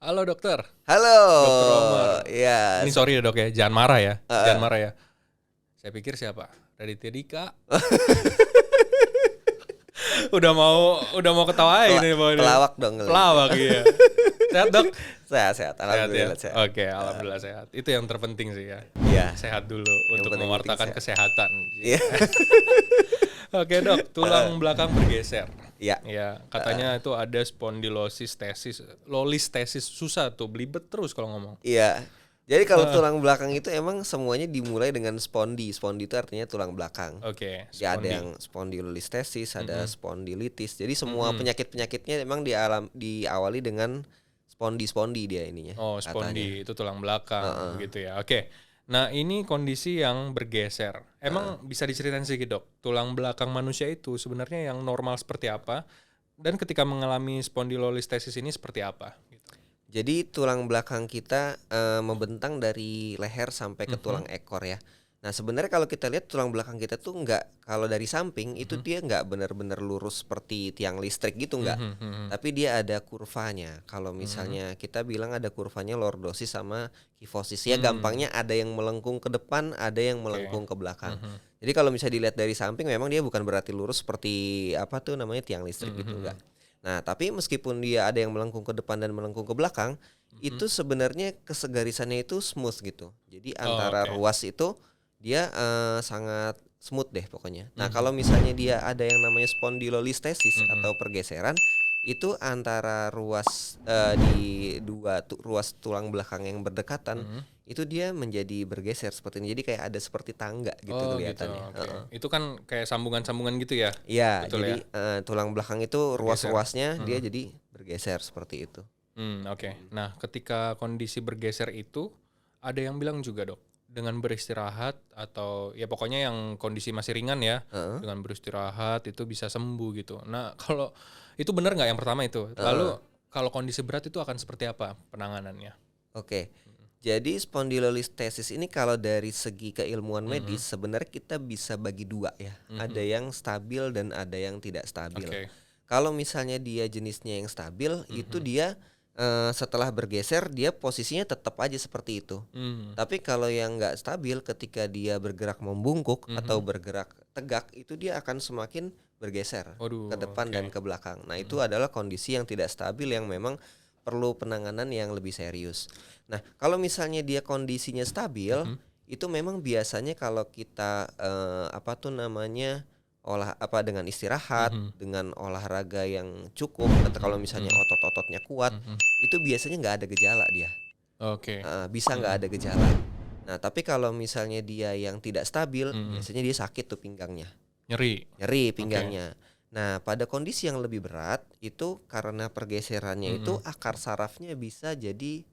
Halo dokter, Halo, dokter Omar. ya, Ini sorry ya dok ya, jangan marah ya, jangan uh, marah ya. Saya pikir siapa? Raditya Dika. udah mau ketawain nih bawahnya. pelawak dong. Pelawak iya. Sehat dok? Sehat, Sehat ya. alhamdulillah sehat. Oke, alhamdulillah sehat. Itu yang terpenting sih ya. Iya, Sehat dulu yang untuk penting mewartakan sehat. kesehatan. Iya, Oke dok, tulang belakang bergeser. iya, Ya, katanya itu ada spondylolistesis, lolistesis, susah tuh, belibet terus kalau ngomong. iya. Jadi kalau tulang belakang itu emang semuanya dimulai dengan spondi. Spondi itu artinya tulang belakang. Oke, Ya ada spondi. yang spondylolistesis, ada Mhm. spondilitis. Jadi semua Mhm. penyakit-penyakitnya emang diawali dengan spondi dia ininya Oh, katanya. spondi itu tulang belakang Heeh, begitu ya. Oke. Nah, ini kondisi yang bergeser. heeh. Emang bisa diceritain sedikit, Dok? Tulang belakang manusia itu sebenarnya yang normal seperti apa? Dan ketika mengalami spondylolistesis ini seperti apa gitu. Jadi tulang belakang kita membentang dari leher sampai ke Mhm. tulang ekor ya. Nah sebenarnya kalau kita lihat tulang belakang kita tuh nggak, kalau dari samping itu Mhm. dia nggak benar-benar lurus seperti tiang listrik gitu nggak. Mhm. Mhm. Tapi dia ada kurvanya. Kalau Mhm. misalnya kita bilang ada kurvanya lordosis sama kifosis. Ya Hmm, gampangnya ada yang melengkung ke depan, ada yang oke. melengkung ke belakang. Mhm. Jadi kalau misalnya dilihat dari samping memang dia bukan berarti lurus seperti apa tuh namanya tiang listrik gitu Mhm. enggak. Nah, tapi meskipun dia ada yang melengkung ke depan dan melengkung ke belakang, Mhm. itu sebenarnya kesegarisannya itu smooth gitu. Jadi Oh, antara oke. ruas itu dia sangat smooth deh pokoknya. Nah, Mhm. kalau misalnya dia ada yang namanya spondylolistesis Mhm. atau pergeseran, itu antara ruas di ruas tulang belakang yang berdekatan, Mhm. itu dia menjadi bergeser seperti ini. Jadi kayak ada seperti tangga gitu Oh, gitu. kelihatannya. Oke. Heeh. Itu kan kayak sambungan-sambungan gitu ya? Iya, Betul jadi ya? tulang belakang itu Bergeser. ruas-ruasnya dia Mhm. jadi bergeser seperti itu. Oke. Nah, ketika kondisi bergeser itu, ada yang bilang juga dok, dengan beristirahat atau ya pokoknya yang kondisi masih ringan ya, Heeh, dengan beristirahat itu bisa sembuh gitu. Nah, kalau itu benar nggak yang pertama itu? Lalu heeh. kalau kondisi berat itu akan seperti apa penanganannya? Oke. Jadi spondylolistesis ini kalau dari segi keilmuan Mhm. medis sebenarnya kita bisa bagi dua ya. Ada Mhm. yang stabil dan ada yang tidak stabil. Oke. Kalau misalnya dia jenisnya yang stabil, itu Mhm. dia setelah bergeser dia posisinya tetap aja seperti itu. Mmm. Tapi kalau yang nggak stabil ketika dia bergerak membungkuk atau Mhm. bergerak tegak itu dia akan semakin bergeser ke Waduh, depan oke. dan ke belakang. Nah, Mhm. itu adalah kondisi yang tidak stabil yang memang perlu penanganan yang lebih serius. Nah, kalau misalnya dia kondisinya stabil, Mhm. itu memang biasanya kalau kita apa tuh namanya dengan istirahat, Mhm. dengan olahraga yang cukup, atau kalau Mhm. misalnya Mhm. otot-ototnya kuat, Mhm. itu biasanya nggak ada gejala dia. Oke. Bisa nggak Mhm. ada gejala. Nah, tapi kalau misalnya dia yang tidak stabil, Mhm. biasanya dia sakit tuh pinggangnya, Nyeri. nyeri Oke. pinggangnya. Nah, pada kondisi yang lebih berat itu karena pergeserannya itu Mhm. akar sarafnya bisa jadi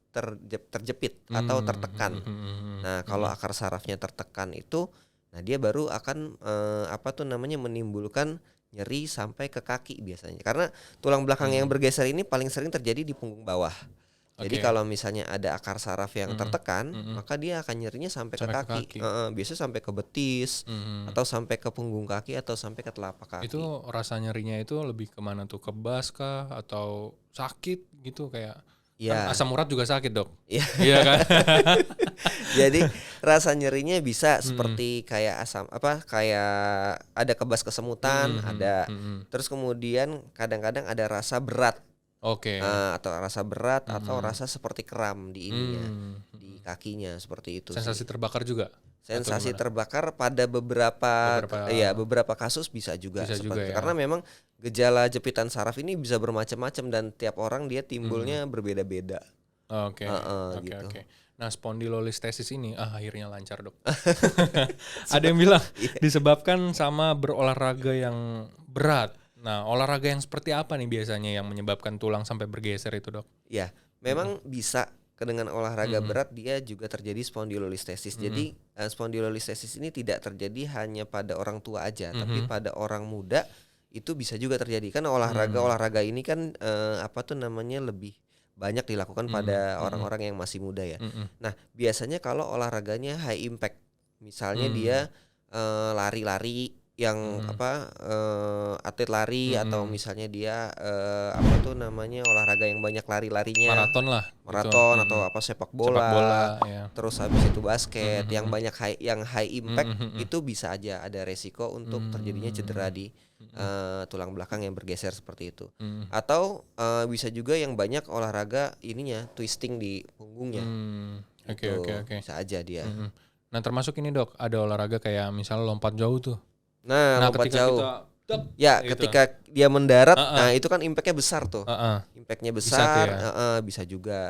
terjepit atau Mmm. Mhm. tertekan. Mhm. Nah, kalau Mhm. akar sarafnya tertekan itu, nah dia baru akan apa tuh namanya menimbulkan nyeri sampai ke kaki biasanya. Karena tulang belakang yang Mmm. bergeser ini paling sering terjadi di punggung bawah. Jadi Oke. kalau misalnya ada akar saraf yang Mhm. tertekan, Mhm. maka dia akan nyerinya sampai ke Sampai ke kaki. kaki. Heeh, biasanya sampai ke betis Mhm. atau sampai ke punggung kaki atau sampai ke telapak Itu kaki. rasa nyerinya itu lebih ke mana tuh? Kebas kah? Atau sakit gitu kayak kan Ya, asam urat juga sakit, Dok. ya. Iya kan? Jadi rasa nyerinya bisa Mhm. seperti kayak kayak ada kebas kesemutan, Mhm. Mhm. ada. Mhm. Terus kemudian kadang-kadang ada rasa berat, Oke. atau Mhm. rasa seperti kram di ininya, Mmm. di Mhm. kakinya seperti itu sih. Sensasi terbakar juga? Atau Sensasi gimana? terbakar pada Beberapa beberapa kasus bisa juga bisa juga seperti itu. ya? Karena memang gejala jepitan saraf ini bisa bermacam-macam dan tiap orang dia Mhm. timbulnya berbeda-beda. Oke. Heeh, Oke, gitu. oke. Nah, spondylolistesis ini akhirnya lancar, Dok. Ada yang Seperti bilang iya. disebabkan sama berolahraga yang berat. Nah, olahraga yang seperti apa nih biasanya yang menyebabkan tulang sampai bergeser itu, Dok? Ya, Mhm. memang bisa dengan olahraga Mhm. berat dia juga terjadi spondylolistesis. Mhm. Jadi spondylolistesis ini tidak terjadi hanya pada orang tua aja, tapi Mhm. pada orang muda itu bisa juga terjadi. Karena Mmm. olahraga ini kan apa tuh namanya lebih banyak dilakukan Mhm. pada Mhm. orang-orang yang masih muda ya. Mhm. Nah, biasanya kalau olahraganya high impact, misalnya Mmm. dia lari-lari yang atlet lari atau misalnya dia olahraga yang banyak lari-larinya, Maraton lah gitu. maraton atau sepak bola, ya. terus habis itu basket yang banyak high impact, itu bisa aja ada resiko untuk terjadinya cedera di tulang belakang yang bergeser seperti itu. Atau bisa juga yang banyak olahraga ininya twisting di punggungnya. Oke. Bisa aja dia. Nah termasuk ini dok, ada olahraga kayak misalnya lompat jauh tuh. Nah lompat ketika jauh. kita Ya gitu. ketika dia mendarat, nah itu kan impactnya besar tuh. Impactnya besar, Bisa tuh ya? bisa juga.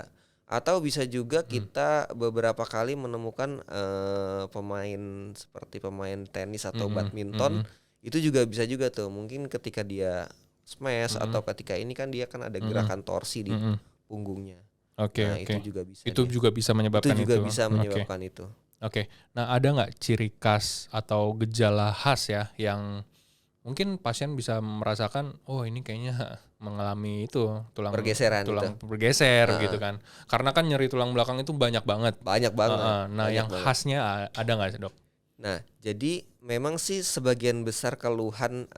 Atau bisa juga kita beberapa kali menemukan pemain seperti pemain tenis atau badminton, itu juga bisa juga tuh. Mungkin ketika dia smash atau ketika ini kan dia kan ada gerakan torsi di punggungnya. Oke. Itu juga bisa. Itu juga bisa menyebabkan itu. Itu juga bisa menyebabkan itu. Oke. Nah ada nggak ciri khas atau gejala khas ya yang mungkin pasien bisa merasakan, oh ini kayaknya mengalami itu tulang bergeser gitu kan? Karena kan nyeri tulang belakang itu banyak banget. Nah banyak yang banget. Khasnya ada nggak dok? Nah jadi memang sih sebagian besar keluhan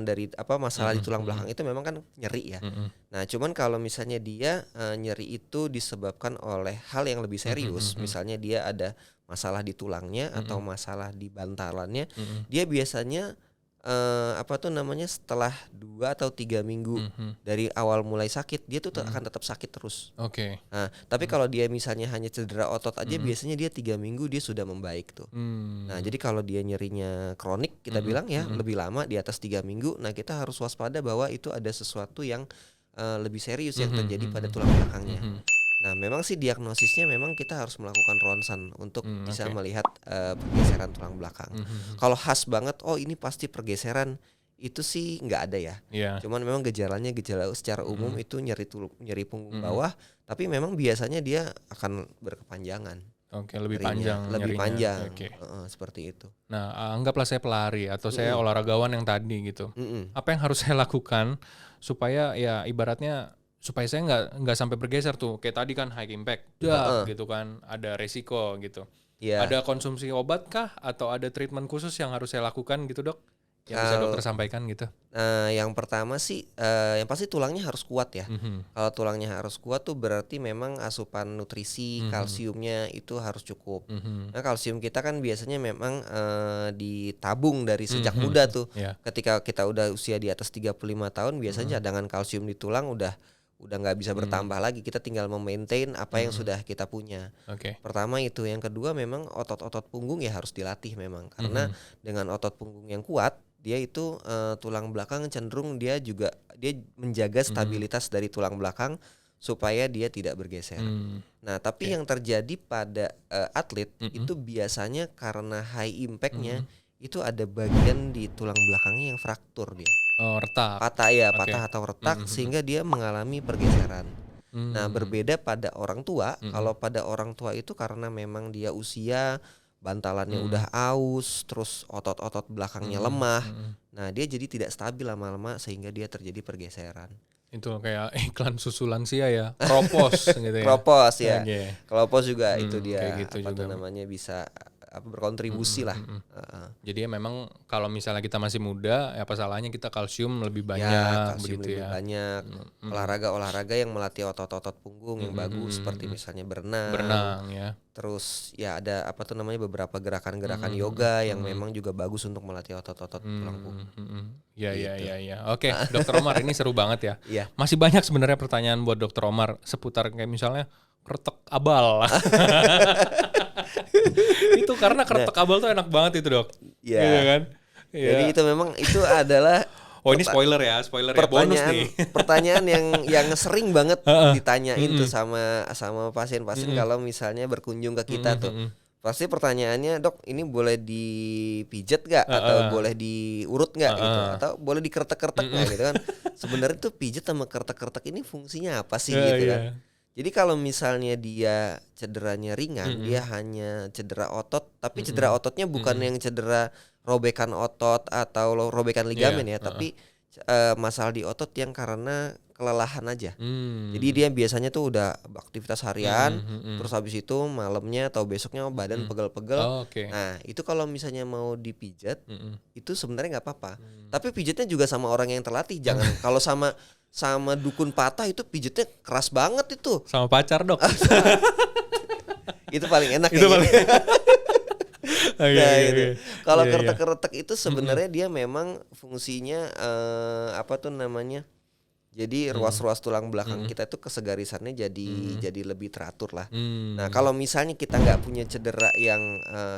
dari masalah di tulang belakang itu memang kan nyeri ya. Nah cuman kalau misalnya dia nyeri itu disebabkan oleh hal yang lebih serius, misalnya dia ada masalah di tulangnya atau masalah di bantalannya, dia biasanya setelah 2 atau 3 minggu dari awal mulai sakit, dia tuh akan tetap sakit terus. Oke. Nah tapi kalau dia misalnya hanya cedera otot aja, biasanya dia 3 minggu dia sudah membaik tuh. Nah jadi kalau dia nyerinya kronik, kita bilang ya lebih lama di atas 3 minggu, nah kita harus waspada bahwa itu ada sesuatu yang lebih serius yang terjadi pada tulang belakangnya. Nah memang sih diagnosisnya memang kita harus melakukan ronsen untuk bisa melihat pergeseran tulang belakang. Kalau khas banget, oh ini pasti pergeseran, itu sih nggak ada ya. Cuman memang gejala secara umum itu nyeri punggung bawah, tapi memang biasanya dia akan berkepanjangan. Oke, lebih panjang. Seperti itu. Nah, anggaplah saya pelari atau saya olahragawan yang tadi gitu. Apa yang harus saya lakukan supaya ya ibaratnya supaya saya nggak sampai bergeser tuh, kayak tadi kan high impact, gitu kan, ada resiko gitu. Ada konsumsi obat kah atau ada treatment khusus yang harus saya lakukan gitu dok? Yang bisa dokter sampaikan gitu? Yang pertama sih, yang pasti tulangnya harus kuat ya. Kalau tulangnya harus kuat tuh berarti memang asupan nutrisi, kalsiumnya itu harus cukup. Nah kalsium kita kan biasanya memang ditabung dari sejak muda tuh. Ketika kita udah usia di atas 35 tahun, biasanya cadangan kalsium di tulang udah nggak bisa bertambah lagi, kita tinggal memaintain apa yang sudah kita punya. Pertama itu, yang kedua memang otot-otot punggung ya harus dilatih memang, karena dengan otot punggung yang kuat, dia itu tulang belakang cenderung dia menjaga stabilitas dari tulang belakang supaya dia tidak bergeser. Nah tapi yang terjadi pada atlet itu biasanya karena high impactnya itu ada bagian di tulang belakangnya yang fraktur dia. Retak. Patah atau retak sehingga dia mengalami pergeseran. Nah, berbeda pada orang tua. Kalau pada orang tua itu karena memang dia usia, bantalannya udah aus, terus otot-otot belakangnya lemah. Nah, dia jadi tidak stabil lama-lama sehingga dia terjadi pergeseran. Itu kayak iklan susu lansia ya, Kropos gitu ya. Kropos ya. Kropos juga itu dia gitu juga. namanya bisa berkontribusi lah. Jadi memang kalau misalnya kita masih muda, apa salahnya kita kalsium lebih banyak, kalsium begitu lebih ya. banyak. Olahraga yang melatih otot-otot punggung yang bagus seperti misalnya berenang ya. Terus ya ada beberapa gerakan-gerakan yoga yang memang juga bagus untuk melatih otot-otot tulang punggung. Ya. Oke, Dokter Omar, ini seru banget ya. Masih banyak sebenarnya pertanyaan buat Dokter Omar seputar kayak misalnya kretek abal. Itu karena kretek abal tuh enak banget itu dok. Iya kan? Jadi itu memang itu adalah ini spoiler ya bonus nih. Pertanyaan yang sering banget ditanyain tuh sama pasien-pasien kalau misalnya berkunjung ke kita tuh. Pasti pertanyaannya, dok ini boleh dipijat gak? Atau boleh diurut gak gitu? Atau boleh dikeretek-keretek gak gitu kan? Sebenarnya tuh pijat sama keretek-keretek ini fungsinya apa sih gitu kan? Jadi kalau misalnya dia cederanya ringan, dia hanya cedera otot, tapi cedera ototnya bukan yang cedera robekan otot atau robekan ligamen tapi masalah di otot yang karena kelelahan aja. Jadi dia biasanya tuh udah aktivitas harian, terus habis itu malamnya atau besoknya badan pegel-pegel. Nah itu kalau misalnya mau dipijat, itu sebenarnya nggak apa-apa. Tapi pijatnya juga sama orang yang terlatih. Jangan kalau sama dukun patah itu pijatnya keras banget itu. Sama pacar dok. Itu paling enak. Itu paling. Kalau keretek-keretek itu sebenarnya dia memang fungsinya apa tuh namanya? Jadi ruas-ruas tulang belakang kita itu kesegarisannya jadi lebih teratur lah. Nah kalau misalnya kita nggak punya cedera yang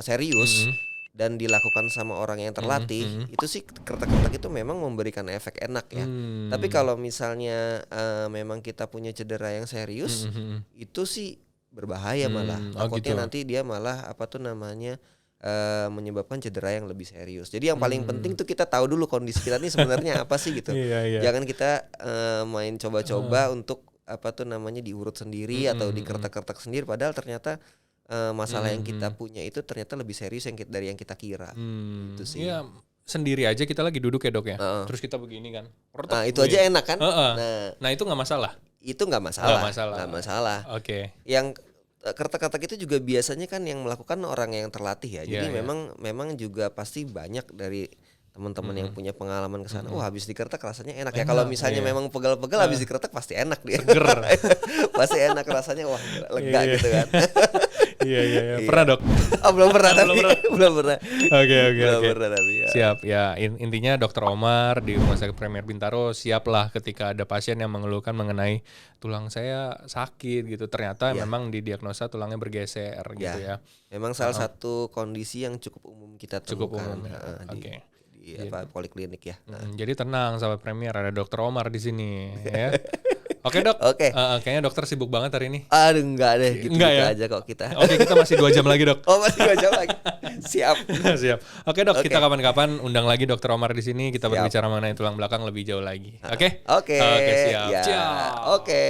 serius dan dilakukan sama orang yang terlatih, itu sih keretek-keretek itu memang memberikan efek enak ya. Tapi kalau misalnya memang kita punya cedera yang serius, itu sih berbahaya malah. Takutnya nanti dia malah apa tuh namanya menyebabkan cedera yang lebih serius. Jadi yang paling penting tuh kita tahu dulu kondisi kita ini sebenarnya apa sih gitu. Jangan kita main coba-coba untuk apa tuh namanya diurut sendiri atau dikeretak-keretak sendiri, padahal ternyata masalah yang kita punya itu ternyata lebih serius dari yang kita kira. Itu sih. Iya, sendiri aja kita lagi duduk ya dok ya. Terus kita begini kan. Nah itu aja enak kan. Nah itu nggak masalah. Itu nggak masalah. Oke. Yang keretak-keretak itu juga biasanya kan yang melakukan orang yang terlatih ya. Jadi memang juga pasti banyak dari teman-teman yang punya pengalaman ke sana. Habis dikeretak rasanya enak ya. Kalau misalnya memang pegel-pegel habis dikeretak pasti enak dia. Seger. Pasti enak rasanya, wah lega gitu kan. Iya. Pernah dok? Belum pernah tapi. Belum pernah. Oke. Pernah tapi. Ya. Siap ya. Intinya Dokter Omar di Rumah Sakit Premier Bintaro siaplah ketika ada pasien yang mengeluhkan mengenai tulang saya sakit gitu. Ternyata memang didiagnosa tulangnya bergeser gitu ya. Memang salah satu kondisi yang cukup umum kita temukan. Cukup umum. Di poliklinik ya. Jadi tenang sahabat Premier, ada Dokter Omar di sini ya. Oke dok. Kayaknya dokter sibuk banget hari ini. Aduh enggak deh, gitu ya? aja kok kita. Oke, kita masih 2 jam lagi dok. Masih 2 jam lagi. Siap. Oke dok, kita kapan-kapan undang lagi Dokter Omar di sini, kita berbicara mengenai tulang belakang lebih jauh lagi. Oke, siap. Oke.